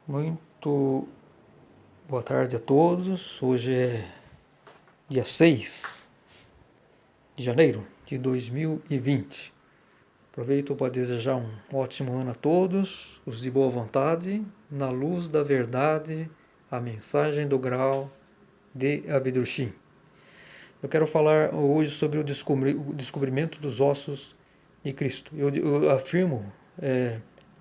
Muito boa tarde a todos. Hoje é dia 6 de janeiro de 2020. Aproveito para desejar um ótimo ano a todos, os de boa vontade, na luz da verdade, a mensagem do grau de Abdushim. Eu quero falar hoje sobre o descobrimento dos ossos de Cristo. Eu afirmo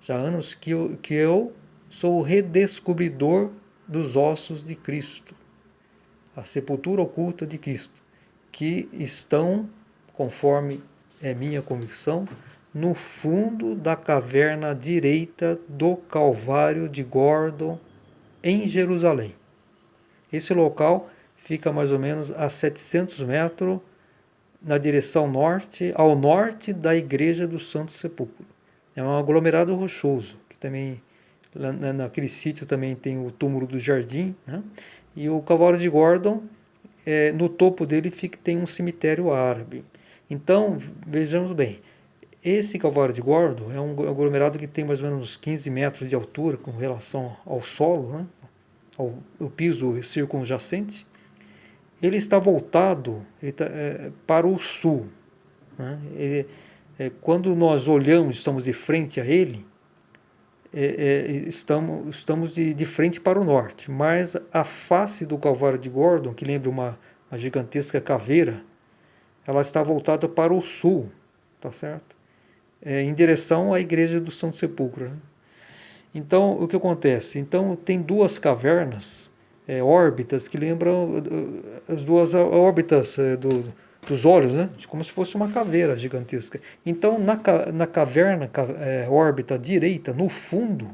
já há anos que eu sou o redescobridor dos ossos de Cristo, a sepultura oculta de Cristo, que estão, conforme é minha convicção, no fundo da caverna direita do Calvário de Gordon, em Jerusalém. Esse local fica mais ou menos a 700 metros na direção norte, ao norte da Igreja do Santo Sepulcro. É um aglomerado rochoso, que também, naquele sítio também tem o túmulo do jardim, né? E o Calvário de Gordon, no topo dele tem um cemitério árabe. Então, vejamos bem, esse Calvário de Gordon é um aglomerado que tem mais ou menos uns 15 metros de altura com relação ao solo, né? ao piso circunjacente. Ele está voltado para o sul, né? Quando nós olhamos, estamos de frente a ele, estamos de frente para o norte, mas a face do Calvário de Gordon, que lembra uma gigantesca caveira, ela está voltada para o sul, tá certo? Em direção à Igreja do Santo Sepulcro, né? Então, o que acontece? Então, tem duas cavernas, órbitas, que lembram as duas órbitas dos olhos, né? Como se fosse uma caveira gigantesca. Então, na caverna, órbita direita, no fundo,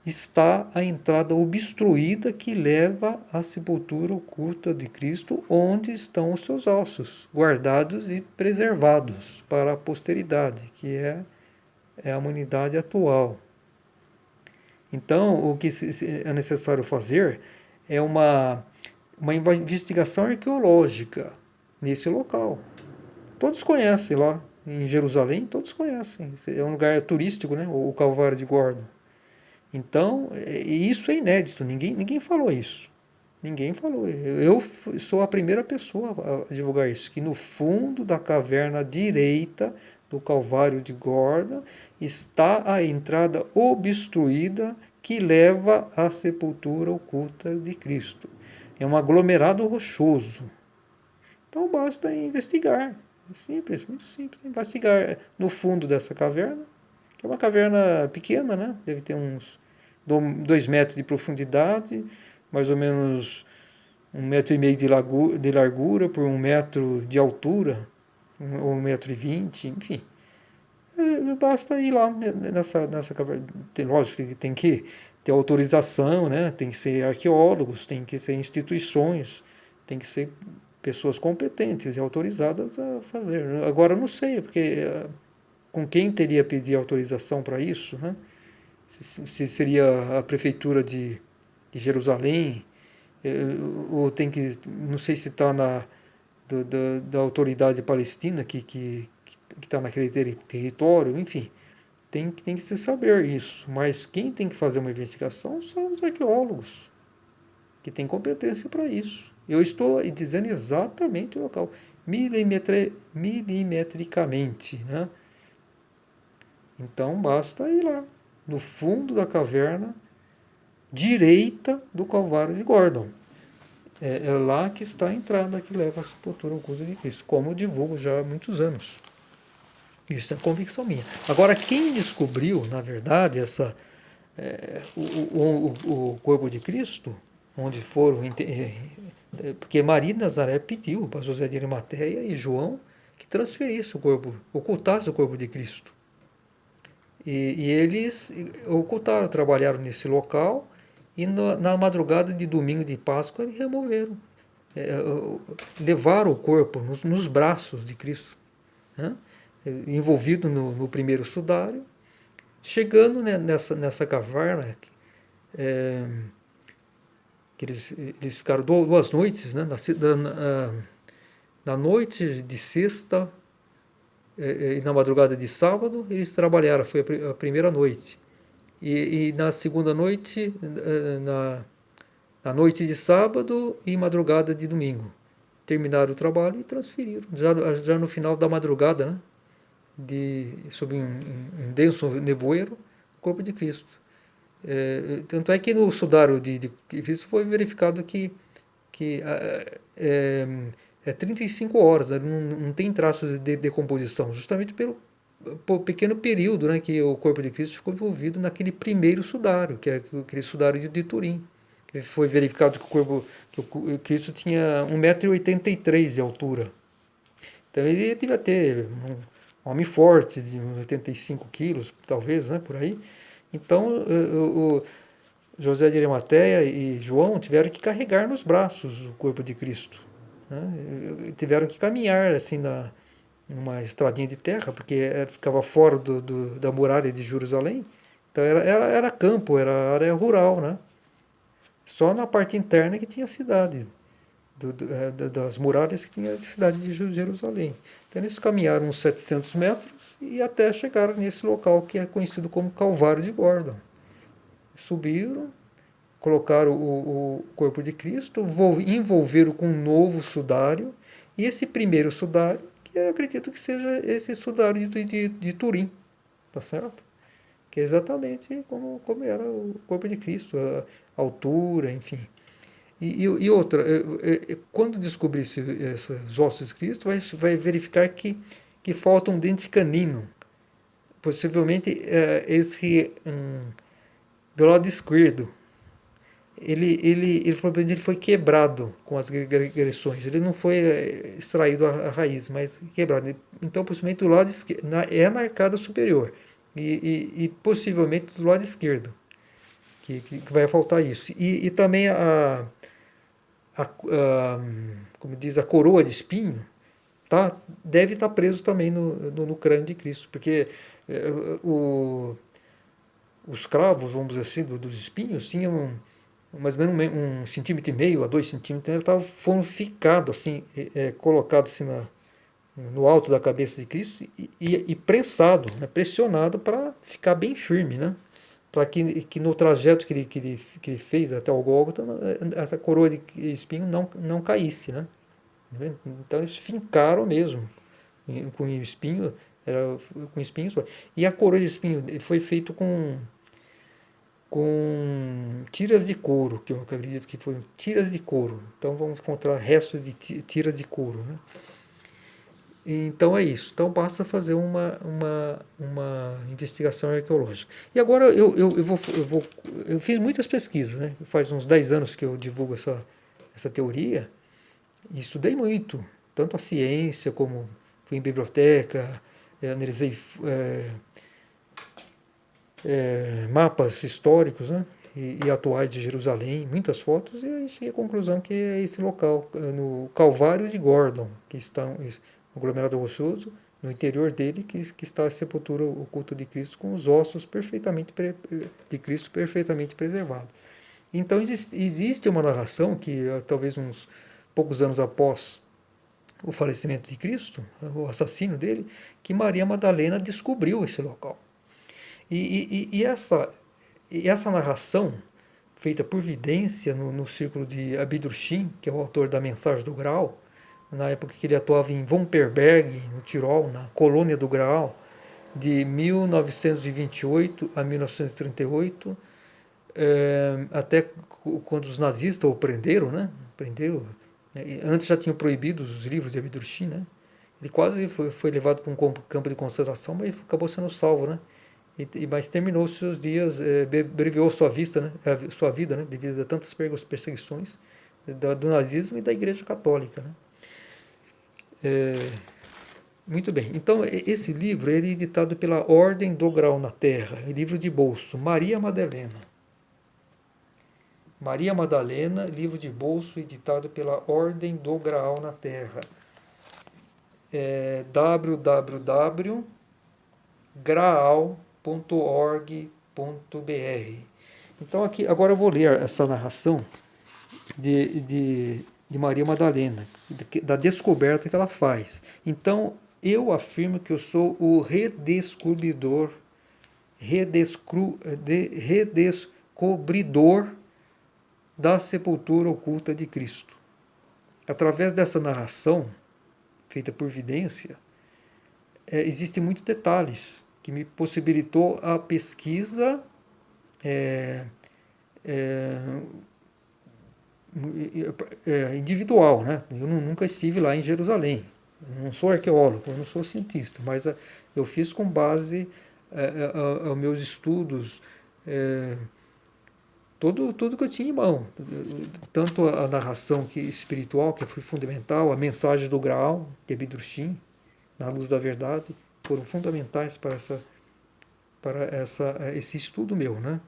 está a entrada obstruída que leva à sepultura oculta de Cristo, onde estão os seus ossos, guardados e preservados para a posteridade, que é a humanidade atual. Então, o que é necessário fazer é uma investigação arqueológica nesse local. Todos conhecem lá em Jerusalém, todos conhecem. É um lugar turístico, né? O Calvário de Gordon. Então, isso é inédito, ninguém falou isso. Ninguém falou. Eu sou a primeira pessoa a divulgar isso, que no fundo da caverna direita do Calvário de Gordon está a entrada obstruída que leva à sepultura oculta de Cristo. É um aglomerado rochoso. Então basta investigar. É simples, muito simples. Investigar no fundo dessa caverna, que é uma caverna pequena, né? Deve ter uns 2 metros de profundidade, mais ou menos 1,5 metro de largura por 1 metro de altura, ou 1,20 m, enfim. Basta ir lá nessa caverna. Lógico que tem que ter autorização, né? Tem que ser arqueólogos, tem que ser instituições, tem que ser pessoas competentes e autorizadas a fazer. Agora, eu não sei, porque com quem teria pedir autorização para isso, né? Se seria a prefeitura de Jerusalém, ou tem que, não sei se está da autoridade palestina que está naquele território, enfim, tem que se saber isso, mas quem tem que fazer uma investigação são os arqueólogos, que têm competência para isso. Eu estou dizendo exatamente o local, milimetricamente, né? Então basta ir lá, no fundo da caverna direita do Calvário de Gordon. É lá que está a entrada que leva à sepultura oculta de Cristo, como eu divulgo já há muitos anos. Isso é convicção minha. Agora, quem descobriu, na verdade, o corpo de Cristo, onde foram. Porque Maria de Nazaré pediu para José de Arimateia e João que transferisse o corpo, ocultasse o corpo de Cristo. E eles ocultaram, trabalharam nesse local e na madrugada de domingo de Páscoa eles removeram. Levaram o corpo nos braços de Cristo, né? Envolvido no primeiro sudário, chegando nessa caverna, que eles ficaram 2 noites, né? Na noite de sexta e na madrugada de sábado, eles trabalharam, foi a primeira noite. E na segunda noite, na noite de sábado e madrugada de domingo. Terminaram o trabalho e transferiram. Já no final da madrugada, né? Sob um denso nevoeiro, o corpo de Cristo. Tanto é que no sudário de Cristo foi verificado que é 35 horas, né? Não tem traços de decomposição, justamente pelo pequeno período, né, que o corpo de Cristo ficou envolvido naquele primeiro sudário, que é aquele sudário de Turim. Foi verificado que o Cristo tinha 1,83 m de altura. Então ele devia ter um homem forte, de 85 quilos, talvez, né, por aí. Então o José de Arimateia e João tiveram que carregar nos braços o corpo de Cristo, né? Tiveram que caminhar assim numa estradinha de terra, porque ficava fora da muralha de Jerusalém. Então era campo, era área rural, né? Só na parte interna que tinha cidade, das muralhas que tinha a cidade de Jerusalém. Então eles caminharam uns 700 metros e até chegaram nesse local que é conhecido como Calvário de Gordon. Subiram, colocaram o corpo de Cristo, envolveram com um novo sudário, e esse primeiro sudário, que eu acredito que seja esse sudário de Turim, tá certo? Que é exatamente como era o corpo de Cristo, a altura, enfim. E outra, quando descobrir esses ossos de Cristo, vai verificar que falta um dente canino. Possivelmente esse do lado esquerdo. Ele falou que ele foi quebrado com as agressões. Ele não foi extraído a raiz, mas quebrado. Então, possivelmente do lado esquerdo, na arcada superior. E possivelmente do lado esquerdo, que vai faltar isso. E também como diz, a coroa de espinho, deve estar preso também no crânio de Cristo, porque os cravos, vamos dizer assim, dos espinhos tinham mais ou menos 1,5 cm a 2 cm, foram ficados assim, colocados assim no alto da cabeça de Cristo e prensado, né, pressionado para ficar bem firme, né? Para que no trajeto que ele fez até o Gólgota, essa coroa de espinho não caísse, né? Então eles fincaram mesmo com espinho, era com espinho só. E a coroa de espinho foi feito com tiras de couro, que eu acredito que foi tiras de couro. Então vamos encontrar restos de tiras de couro, né? Então é isso. Então basta fazer uma investigação arqueológica. E agora eu fiz muitas pesquisas, né? Faz uns 10 anos que eu divulgo essa teoria e estudei muito, tanto a ciência como fui em biblioteca, analisei mapas históricos, né? E atuais de Jerusalém, muitas fotos, e aí cheguei à conclusão que é esse local, no Calvário de Gordon, que está no aglomerado rochoso, no interior dele, que está a sepultura oculta de Cristo, com os ossos de Cristo perfeitamente preservados. Então existe uma narração que, talvez uns poucos anos após o falecimento de Cristo, o assassínio dele, que Maria Madalena descobriu esse local. E essa narração, feita por Vidência no círculo de Abdurshim, que é o autor da Mensagem do Graal, na época que ele atuava em Vomperberg, no Tirol, na colônia do Graal, de 1928 a 1938, até quando os nazistas o prenderam, né? Antes já tinham proibido os livros de Abdurshim, né? Ele quase foi levado para um campo de concentração, mas acabou sendo salvo, né? Mas terminou seus dias, abreviou sua vida, né? Devido a tantas perseguições do nazismo e da Igreja Católica, né? Muito bem. Então, esse livro ele é editado pela Ordem do Grau na Terra, livro de bolso, Maria Madalena. Maria Madalena, livro de bolso, editado pela Ordem do Graal na Terra. www.graal.org.br. Então, aqui, agora eu vou ler essa narração de Maria Madalena, da descoberta que ela faz. Então, eu afirmo que eu sou o redescobridor redescobridor da sepultura oculta de Cristo. Através dessa narração, feita por vidência, existem muitos detalhes que me possibilitou a pesquisa individual, né? Eu nunca estive lá em Jerusalém, eu não sou arqueólogo, eu não sou cientista, mas eu fiz com base aos meus estudos, tudo que eu tinha em mão, tanto a narração espiritual, que foi fundamental, a mensagem do Graal, que é Bidrushim, na luz da verdade, foram fundamentais para esse estudo meu, né?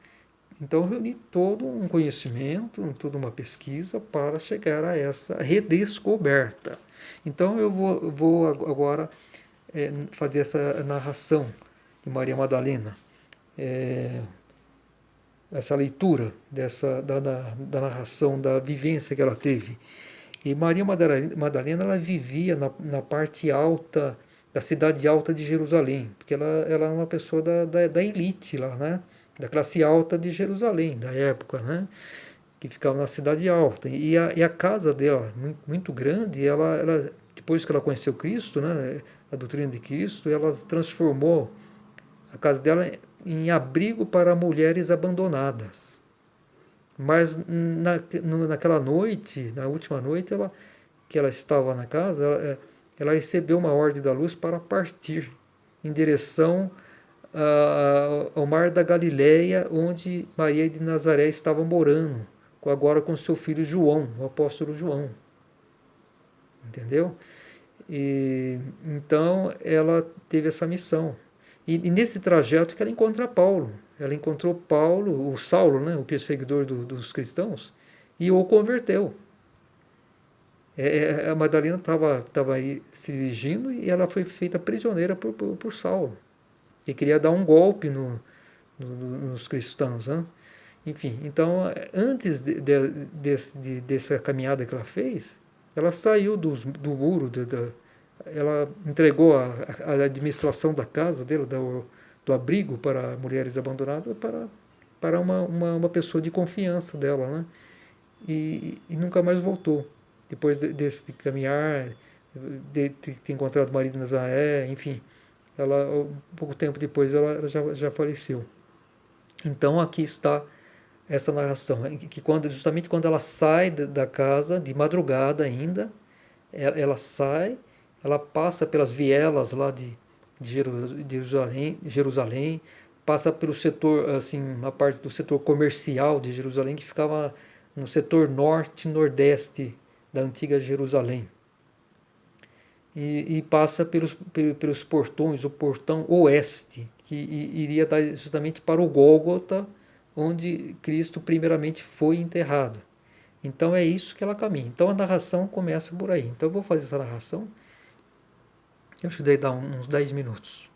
Então eu reuni todo um conhecimento, toda uma pesquisa para chegar a essa redescoberta. Então eu vou agora fazer essa narração de Maria Madalena, essa leitura da narração da vivência que ela teve. E Maria Madalena ela vivia na parte alta da cidade alta de Jerusalém, porque ela era uma pessoa da elite lá, né? Da classe alta de Jerusalém, da época, né? Que ficava na cidade alta. E a casa dela, muito grande, ela, depois que ela conheceu Cristo, né? A doutrina de Cristo, ela transformou a casa dela em abrigo para mulheres abandonadas. Mas naquela noite, na última noite, que ela estava na casa, ela recebeu uma ordem da luz para partir em direção ao mar da Galileia, onde Maria de Nazaré estava morando, agora com seu filho João, o apóstolo João. Entendeu? Então ela teve essa missão. E nesse trajeto que ela encontra Paulo. Ela encontrou Paulo, o Saulo, né, o perseguidor dos cristãos, e o converteu. A Madalena estava aí se dirigindo e ela foi feita prisioneira por Saulo. E queria dar um golpe nos cristãos. Né? Enfim, então, antes dessa caminhada que ela fez, ela saiu do muro, ela entregou a administração da casa dela, do abrigo para mulheres abandonadas, para uma pessoa de confiança dela, né? E nunca mais voltou. Depois desse caminhar, de ter encontrado o marido de Nazaré, enfim, pouco tempo depois ela já faleceu. Então aqui está essa narração, que justamente quando ela sai da casa, de madrugada ainda, ela sai, ela passa pelas vielas lá de Jerusalém, passa pelo setor, assim, a parte do setor comercial de Jerusalém, que ficava no setor norte e nordeste da antiga Jerusalém. E passa pelos portões, o portão oeste, que iria dar justamente para o Gólgota, onde Cristo primeiramente foi enterrado. Então é isso que ela caminha. Então a narração começa por aí. Então eu vou fazer essa narração. Eu acho que deve dar uns 10 minutos.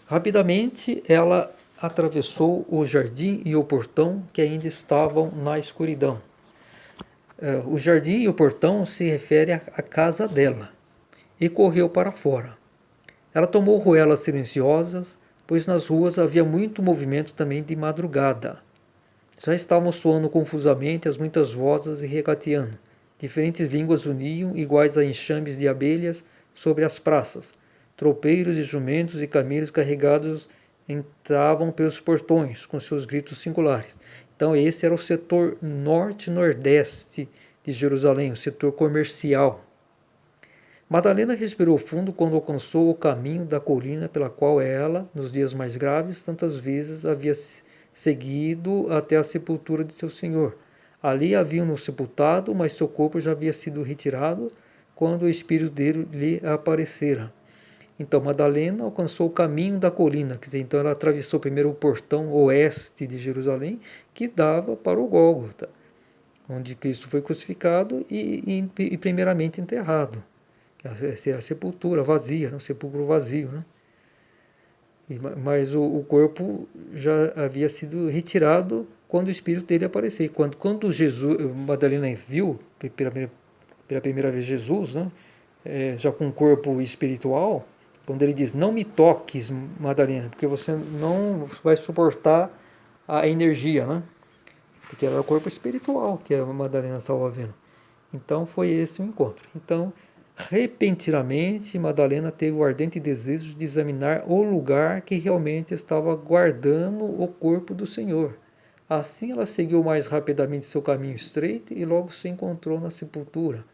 Rapidamente ela atravessou o jardim e o portão que ainda estavam na escuridão. O jardim e o portão se refere à casa dela, e correu para fora. Ela tomou ruelas silenciosas, pois nas ruas havia muito movimento também de madrugada. Já estavam soando confusamente as muitas vozes e regateando. Diferentes línguas uniam, iguais a enxames de abelhas, sobre as praças. Tropeiros e jumentos e camelos carregados entravam pelos portões, com seus gritos singulares. Então esse era o setor norte-nordeste de Jerusalém, o setor comercial. Madalena respirou fundo quando alcançou o caminho da colina pela qual ela, nos dias mais graves, tantas vezes havia seguido até a sepultura de seu Senhor. Ali haviam-no sepultado, mas seu corpo já havia sido retirado quando o espírito dele lhe aparecera. Então Madalena alcançou o caminho da colina, quer dizer, então ela atravessou primeiro o portão oeste de Jerusalém, que dava para o Gólgota, onde Cristo foi crucificado e primeiramente enterrado. Essa é a sepultura vazia, um sepulcro vazio, né? Mas o corpo já havia sido retirado quando o espírito dele apareceu. Quando Madalena viu pela primeira vez Jesus, né, já com um corpo espiritual, quando ele diz, não me toques, Madalena, porque você não vai suportar a energia, né? Porque era o corpo espiritual que a Madalena estava vendo. Então foi esse o encontro. Então, repentinamente, Madalena teve o ardente desejo de examinar o lugar que realmente estava guardando o corpo do Senhor. Assim ela seguiu mais rapidamente seu caminho estreito e logo se encontrou na sepultura.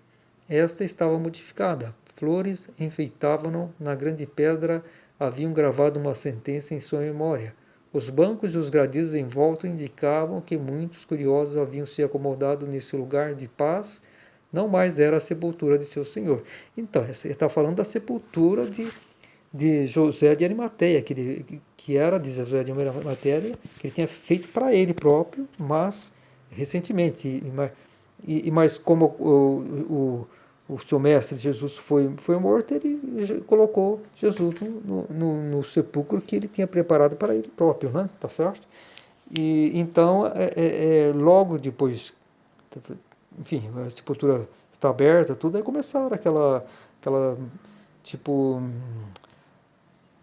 Esta estava modificada. Flores enfeitavam-no, na grande pedra haviam gravado uma sentença em sua memória. Os bancos e os gradios em volta indicavam que muitos curiosos haviam se acomodado nesse lugar de paz, não mais era a sepultura de seu senhor. Então, ele está falando da sepultura de José de Arimateia, que era de José de Arimateia, que ele tinha feito para ele próprio, mas recentemente. Mas como o seu mestre Jesus foi morto, ele colocou Jesus no sepulcro que ele tinha preparado para ele próprio, né? Tá certo? E então, logo depois, enfim, a sepultura está aberta, tudo, aí começaram aquela tipo,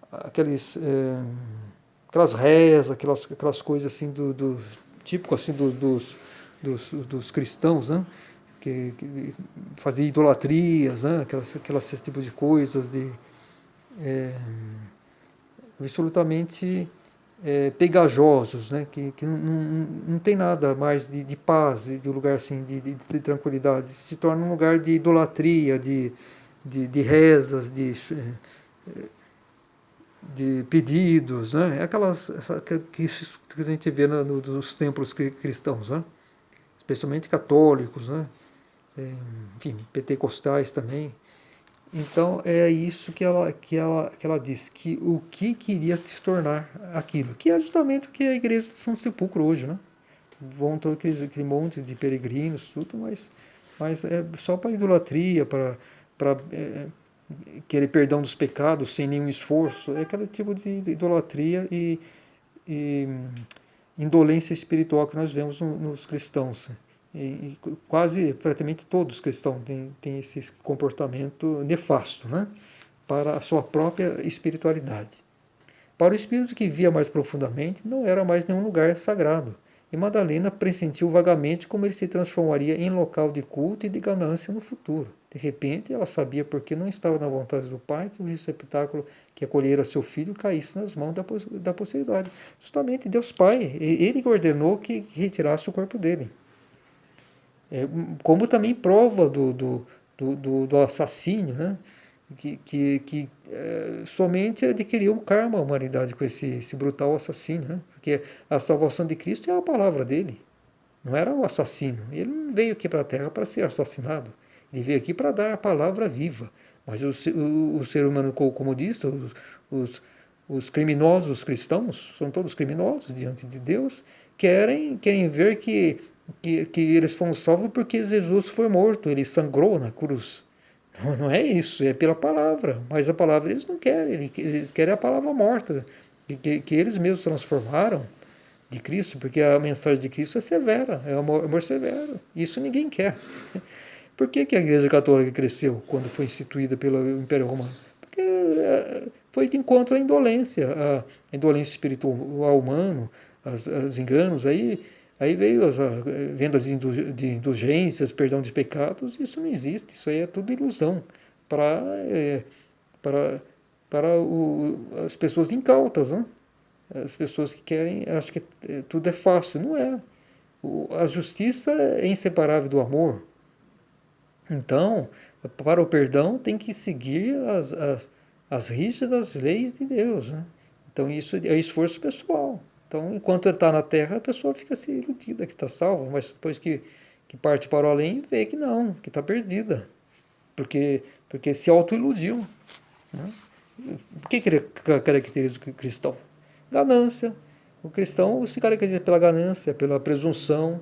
aqueles, aquelas rezas, aquelas coisas assim típico assim dos cristãos, né? Que fazia idolatrias, né? Esse tipo de coisas é, absolutamente pegajosos, né? Que não tem nada mais de paz, de lugar assim, de tranquilidade. Se torna um lugar de idolatria, de rezas, de pedidos, né? É que a gente vê nos templos cristãos, né? Especialmente católicos, né? Enfim, pentecostais também. Então é isso que ela diz, que o que queria se tornar aquilo, que é justamente o que é a igreja de São Sepulcro hoje, né? Vão todo aquele monte de peregrinos, tudo, mas é só para idolatria, para querer perdão dos pecados sem nenhum esforço, é aquele tipo de idolatria e indolência espiritual que nós vemos nos cristãos. E quase, praticamente todos os cristãos têm esse comportamento nefasto, né? Para a sua própria espiritualidade. Para o espírito que via mais profundamente, não era mais nenhum lugar sagrado. E Madalena pressentiu vagamente como ele se transformaria em local de culto e de ganância no futuro. De repente, ela sabia porque não estava na vontade do Pai que o receptáculo que acolhera seu filho caísse nas mãos da posteridade. Justamente Deus Pai, ele que ordenou que retirasse o corpo dele. Como também prova do assassínio, né? Que somente adquiriu o karma a humanidade com esse brutal assassínio, né? Porque a salvação de Cristo é a palavra dele, não era o assassino. Ele não veio aqui para a Terra para ser assassinado, ele veio aqui para dar a palavra viva. Mas o ser humano comodista, os criminosos cristãos, são todos criminosos diante de Deus, querem ver que eles foram salvos porque Jesus foi morto, ele sangrou na cruz. Não é isso, é pela palavra. Mas a palavra eles não querem, eles querem a palavra morta, que eles mesmos transformaram de Cristo, porque a mensagem de Cristo é severa, é um amor severo. Isso ninguém quer. Por que a Igreja Católica cresceu quando foi instituída pelo Império Romano? Porque foi de encontro à indolência, a indolência espiritual humana, os enganos. Aí veio as vendas de indulgências, perdão de pecados. Isso não existe, isso aí é tudo ilusão para, para, as pessoas incautas, né? As pessoas que querem, acham que tudo é fácil. Não é. A justiça é inseparável do amor. Então, para o perdão, tem que seguir as rígidas leis de Deus. Né? Então, isso é esforço pessoal. Então, enquanto ele está na terra, a pessoa fica se iludida que está salva, mas depois que parte para o além, vê que não, que está perdida. Porque se autoiludiu. Né? O que caracteriza o cristão? Ganância. O cristão se caracteriza pela ganância, pela presunção,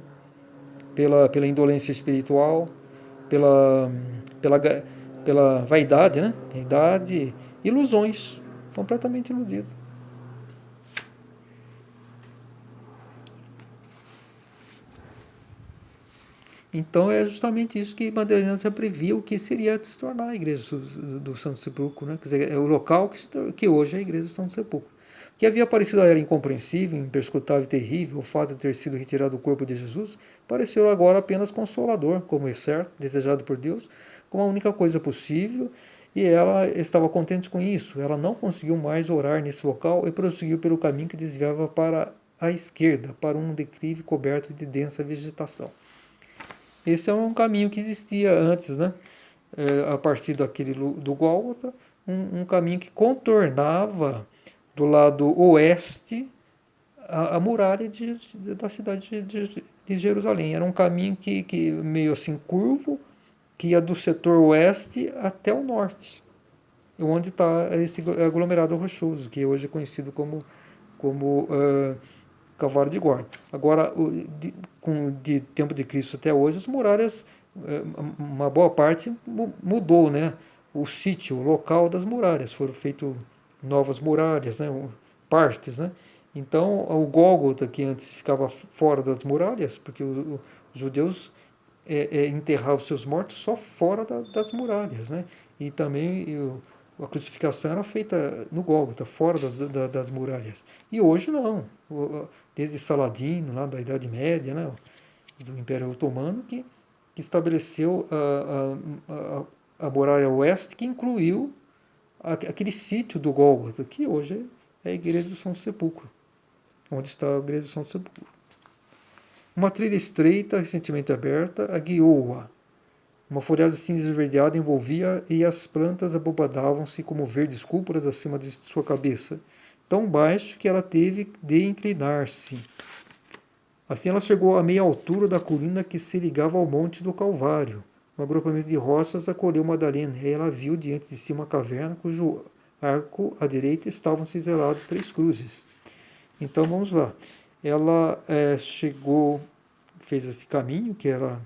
pela indolência espiritual, pela, pela, pela vaidade, né? Vaidade, ilusões, completamente iludido. Então é justamente isso que Madalena já previa o que seria de se tornar a igreja do Santo Sepulcro, né? Quer dizer, é o local que hoje é a igreja do Santo Sepulcro. O que havia parecido a ela incompreensível, imperscrutável e terrível, o fato de ter sido retirado do corpo de Jesus, pareceu agora apenas consolador, como é certo, desejado por Deus, como a única coisa possível, e ela estava contente com isso. Ela não conseguiu mais orar nesse local e prosseguiu pelo caminho que desviava para a esquerda, para um declive coberto de densa vegetação. Esse é um caminho que existia antes, né? A partir daquele do Gólgota, um caminho que contornava do lado oeste a muralha da cidade de Jerusalém. Era um caminho que meio assim curvo, que ia do setor oeste até o norte, onde está esse aglomerado rochoso, que hoje é conhecido como Calvário de Gordon. Agora, de tempo de Cristo até hoje, as muralhas, uma boa parte mudou, né? O sítio, o local das muralhas, foram feitas novas muralhas, né? Partes, né? Então, o Gólgota, que antes ficava fora das muralhas, porque os judeus enterravam os seus mortos só fora das muralhas, né? E também a crucificação era feita no Gólgota, fora das muralhas. E hoje não. Desde Saladino, lá da Idade Média, né? Do Império Otomano, que estabeleceu a muralha oeste, que incluiu aquele sítio do Gólgota, que hoje é a Igreja do Santo Sepulcro, onde está a Igreja do Santo Sepulcro. Uma trilha estreita, recentemente aberta, a guiou-a. Uma folhagem cinza esverdeada envolvia e as plantas abobadavam-se como verdes cúpulas acima de sua cabeça, tão baixo que ela teve de inclinar-se. Assim ela chegou à meia altura da colina que se ligava ao Monte do Calvário. Um agrupamento de rochas acolheu Madalena, e ela viu diante de si uma caverna cujo arco à direita estavam ciselados 3 cruzes. Então vamos lá. Ela chegou, fez esse caminho, que era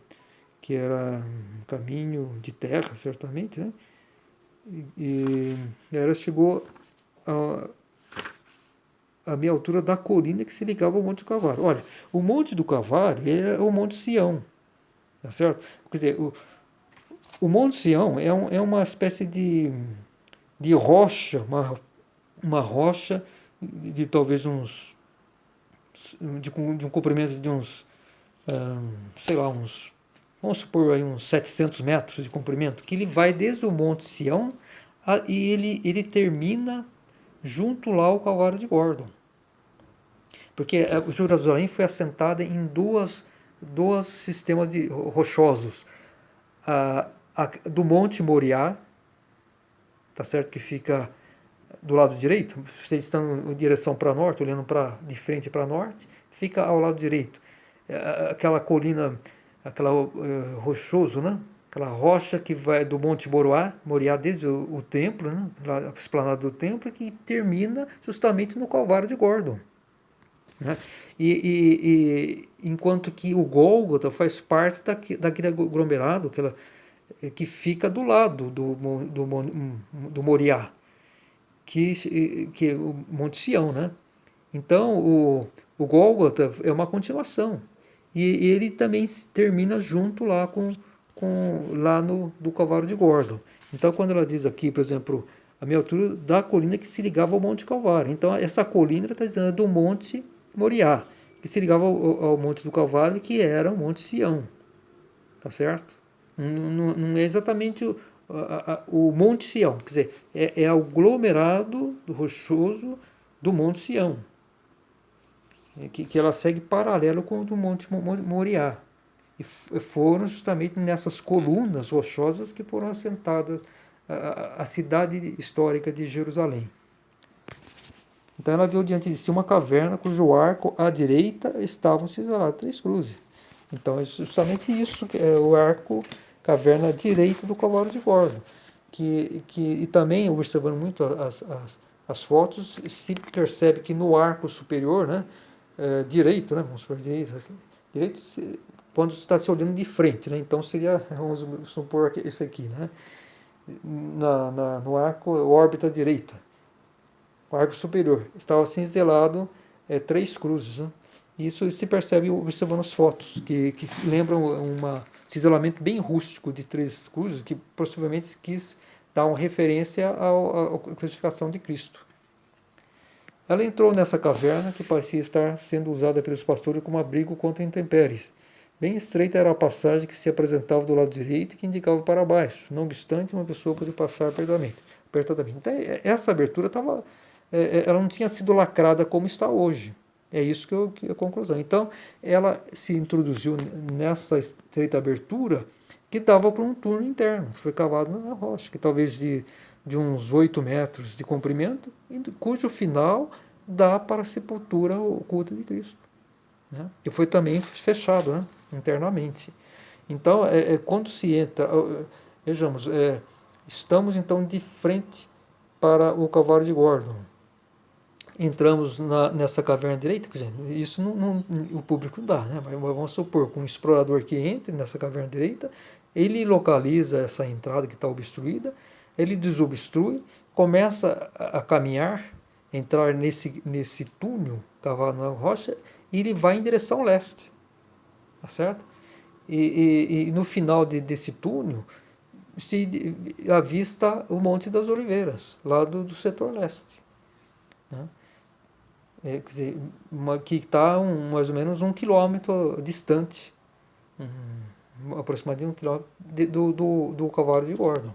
um caminho de terra, certamente, né? E ela chegou a meia altura da colina que se ligava ao Monte do Calvário. Olha, o Monte do Calvário é o Monte Sião, tá certo? Quer dizer, o Monte Sião é uma espécie de rocha, uma rocha de talvez de um comprimento de uns, sei lá, vamos supor aí uns 700 metros de comprimento, que ele vai desde o Monte Sião e ele termina junto lá ao Calvário de Gordon. Porque Jerusalém foi assentada em dois sistemas rochosos. Do Monte Moriá, tá certo, que fica do lado direito, vocês estão em direção para norte, olhando de frente para norte, fica ao lado direito. Aquela colina, aquela rochoso, né? Aquela rocha que vai do Monte Moriá desde o templo, né? A esplanada do templo, que termina justamente no Calvário de Gordon. Né? Enquanto que o Gólgota faz parte daquele aglomerado que fica do lado do Moriá, que é o Monte Sião, né? Então o Gólgota é uma continuação e ele também termina junto lá lá do Calvário de Gordon. Então quando ela diz aqui, por exemplo, a meia altura da colina que se ligava ao Monte Calvário, então essa colina está dizendo do Monte Moriá, que se ligava ao Monte do Calvário, que era o Monte Sião, tá certo? Não é exatamente o Monte Sião, quer dizer, é o aglomerado do rochoso do Monte Sião, que ela segue paralelo com o do Monte Moriá. E foram justamente nessas colunas rochosas que foram assentadas a cidade histórica de Jerusalém. Então ela viu diante de si uma caverna cujo arco à direita estavam ciselados 3 cruzes. Então é justamente isso que é o arco, caverna à direita do Calvário de Gordon. E também, observando muito as fotos, se percebe que no arco superior, né, direito, né, vamos supor, direito, quando está se olhando de frente, né, então seria, vamos supor, esse aqui, né, no arco, órbita direita. O arco superior estava cinzelado 3 cruzes, né? Isso se percebe observando as fotos, que se lembram um ciselamento bem rústico de três cruzes, que possivelmente quis dar uma referência à crucificação de Cristo. Ela entrou nessa caverna que parecia estar sendo usada pelos pastores como abrigo contra intempéries. Bem estreita era a passagem que se apresentava do lado direito e que indicava para baixo. Não obstante, uma pessoa podia passar apertadamente. Então, essa abertura ela não tinha sido lacrada como está hoje. É isso que é a conclusão. Então, ela se introduziu nessa estreita abertura que dava para um túnel interno, foi cavado na rocha, que talvez de uns 8 metros de comprimento, cujo final dá para a sepultura oculta de Cristo, né? Que foi também fechado, né, internamente. Então, quando se entra, vejamos, estamos então de frente para o Calvário de Gordon. Entramos nessa caverna direita, quer dizer, isso o público não dá, né? Mas vamos supor que um explorador que entre nessa caverna direita, ele localiza essa entrada que está obstruída, ele desobstrui, começa a caminhar, entrar nesse túnel cavado na rocha, e ele vai em direção leste, tá certo? E no final desse túnel se avista o Monte das Oliveiras, lá do setor leste, né? Quer dizer, que está mais ou menos 1 quilômetro distante, aproximadamente 1 quilômetro do Calvário de Gordon.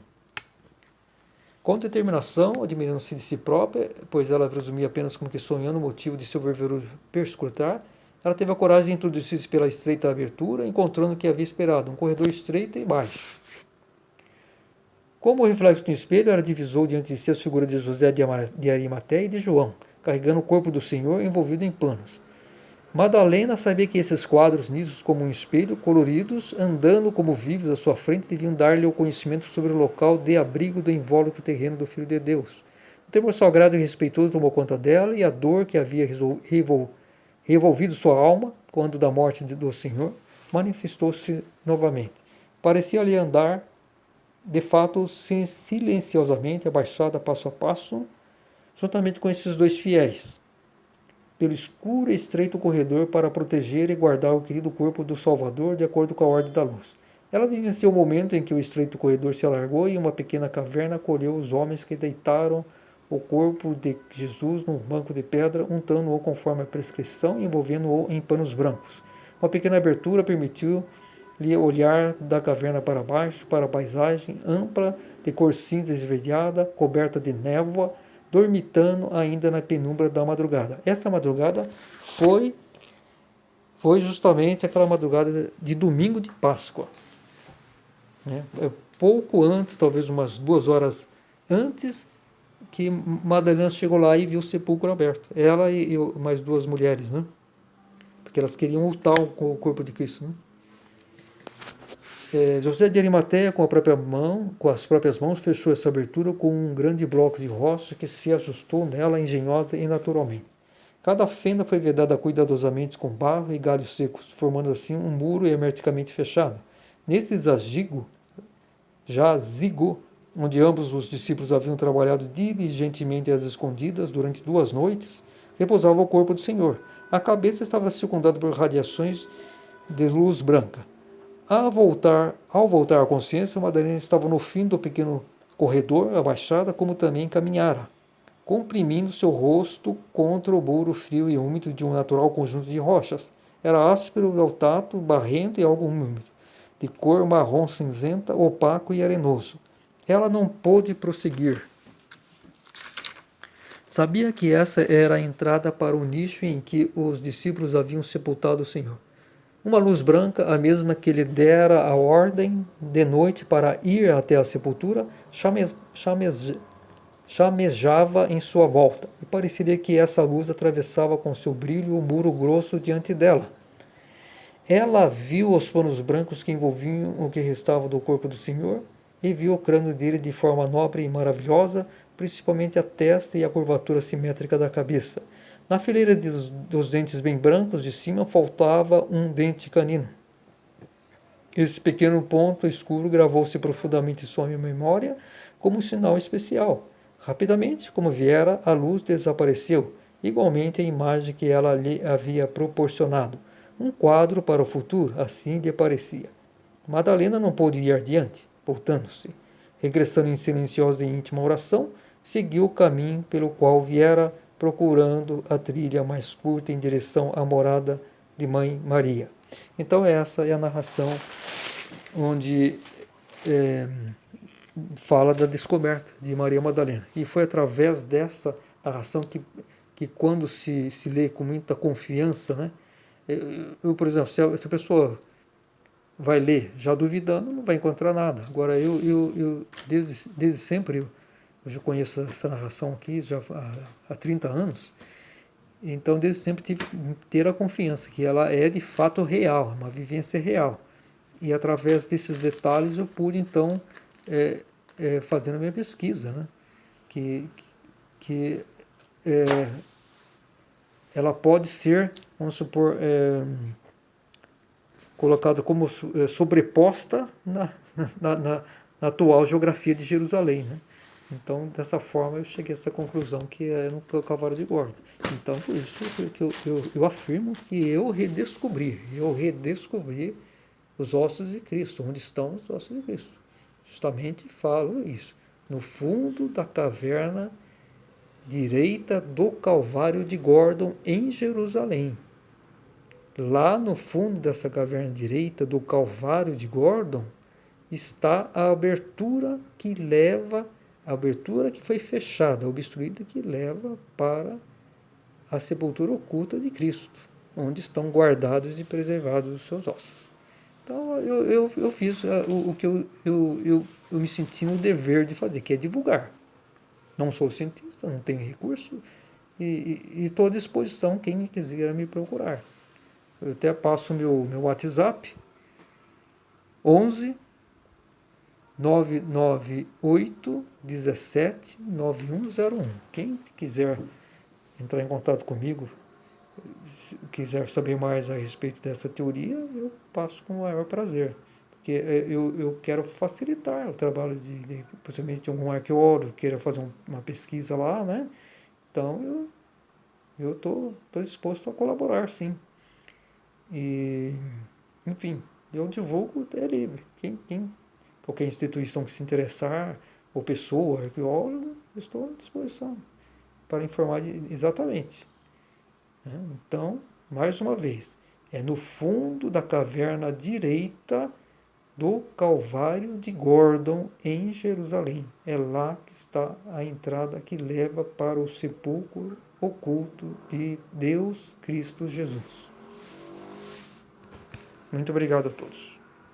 Com determinação, admirando-se de si própria, pois ela presumia apenas como que sonhando o motivo de seu verdadeiro perscrutar, ela teve a coragem de introduzir-se pela estreita abertura, encontrando o que havia esperado, um corredor estreito e baixo. Como o reflexo do espelho, ela divisou diante de si as figuras de José de Arimateia e de João, carregando o corpo do Senhor envolvido em panos. Madalena sabia que esses quadros, nisos como um espelho, coloridos, andando como vivos à sua frente, deviam dar-lhe o conhecimento sobre o local de abrigo do invólucro terreno do Filho de Deus. O temor sagrado e respeitoso tomou conta dela, e a dor que havia revolvido sua alma, quando da morte do Senhor, manifestou-se novamente. Parecia-lhe andar, de fato, silenciosamente, abaixada passo a passo, juntamente com esses dois fiéis, pelo escuro e estreito corredor para proteger e guardar o querido corpo do Salvador de acordo com a ordem da luz. Ela vivenciou o momento em que o estreito corredor se alargou e uma pequena caverna acolheu os homens que deitaram o corpo de Jesus num banco de pedra, untando-o conforme a prescrição e envolvendo-o em panos brancos. Uma pequena abertura permitiu-lhe olhar da caverna para baixo, para a paisagem ampla, de cor cinza esverdeada, coberta de névoa, dormitando ainda na penumbra da madrugada. Essa madrugada foi justamente aquela madrugada de domingo de Páscoa, né? Pouco antes, talvez umas 2 horas antes, que Madalena chegou lá e viu o sepulcro aberto. Ela e mais 2 mulheres, né? Porque elas queriam lutar com o corpo de Cristo, né? José de Arimateia, com as próprias mãos, fechou essa abertura com um grande bloco de rocha que se ajustou nela engenhosa e naturalmente. Cada fenda foi vedada cuidadosamente com barro e galhos secos, formando assim um muro hermeticamente fechado. Nesse jazigo, onde ambos os discípulos haviam trabalhado diligentemente às escondidas durante 2 noites, repousava o corpo do Senhor. A cabeça estava circundada por radiações de luz branca. Ao voltar à consciência, Madalena estava no fim do pequeno corredor, abaixada, como também caminhara, comprimindo seu rosto contra o muro frio e úmido de um natural conjunto de rochas. Era áspero ao tato, barrento e algo úmido, de cor marrom cinzenta, opaco e arenoso. Ela não pôde prosseguir. Sabia que essa era a entrada para o nicho em que os discípulos haviam sepultado o Senhor. Uma luz branca, a mesma que lhe dera a ordem de noite para ir até a sepultura, chamejava em sua volta, e pareceria que essa luz atravessava com seu brilho o muro grosso diante dela. Ela viu os panos brancos que envolviam o que restava do corpo do Senhor, e viu o crânio dele de forma nobre e maravilhosa, principalmente a testa e a curvatura simétrica da cabeça. Na fileira dos dentes bem brancos de cima faltava um dente canino. Esse pequeno ponto escuro gravou-se profundamente em sua memória como um sinal especial. Rapidamente, como viera, a luz desapareceu, igualmente a imagem que ela lhe havia proporcionado. Um quadro para o futuro, assim lhe parecia. Madalena não pôde ir adiante, voltando-se. Regressando em silenciosa e íntima oração, seguiu o caminho pelo qual viera, procurando a trilha mais curta em direção à morada de Mãe Maria. Então essa é a narração onde fala da descoberta de Maria Madalena. E foi através dessa narração que quando se lê com muita confiança, né? Por exemplo, se a pessoa vai ler já duvidando, não vai encontrar nada. Agora, eu desde sempre, eu já conheço essa narração aqui já há 30 anos, então desde sempre tive que ter a confiança que ela é de fato real, uma vivência real. E através desses detalhes eu pude então fazendo a minha pesquisa, né? que é, ela pode ser, vamos supor, colocada como sobreposta na atual geografia de Jerusalém, né? Então, dessa forma, eu cheguei a essa conclusão que é no Calvário de Gordon. Então, por isso que eu afirmo que eu redescobri os ossos de Cristo. Onde estão os ossos de Cristo? Justamente falo isso. No fundo da caverna direita do Calvário de Gordon, em Jerusalém. Lá no fundo dessa caverna direita do Calvário de Gordon está a abertura que foi fechada, obstruída, que leva para a sepultura oculta de Cristo, onde estão guardados e preservados os seus ossos. Então eu fiz o que eu me senti no dever de fazer, que é divulgar. Não sou cientista, não tenho recurso e estou à disposição quem quiser me procurar. Eu até passo meu WhatsApp, 11 998 17 9101. Quem quiser entrar em contato comigo, se quiser saber mais a respeito dessa teoria, eu passo com o maior prazer. Porque eu quero facilitar o trabalho possivelmente de algum arqueólogo que queira fazer uma pesquisa lá, né? Então eu estou disposto a colaborar, sim. E, enfim, eu divulgo, é livre. Qualquer instituição que se interessar, ou pessoa, arqueólogo, eu estou à disposição para informar exatamente. Né? Então, mais uma vez, é no fundo da caverna direita do Calvário de Gordon, em Jerusalém. É lá que está a entrada que leva para o sepulcro oculto de Deus Cristo Jesus. Muito obrigado a todos.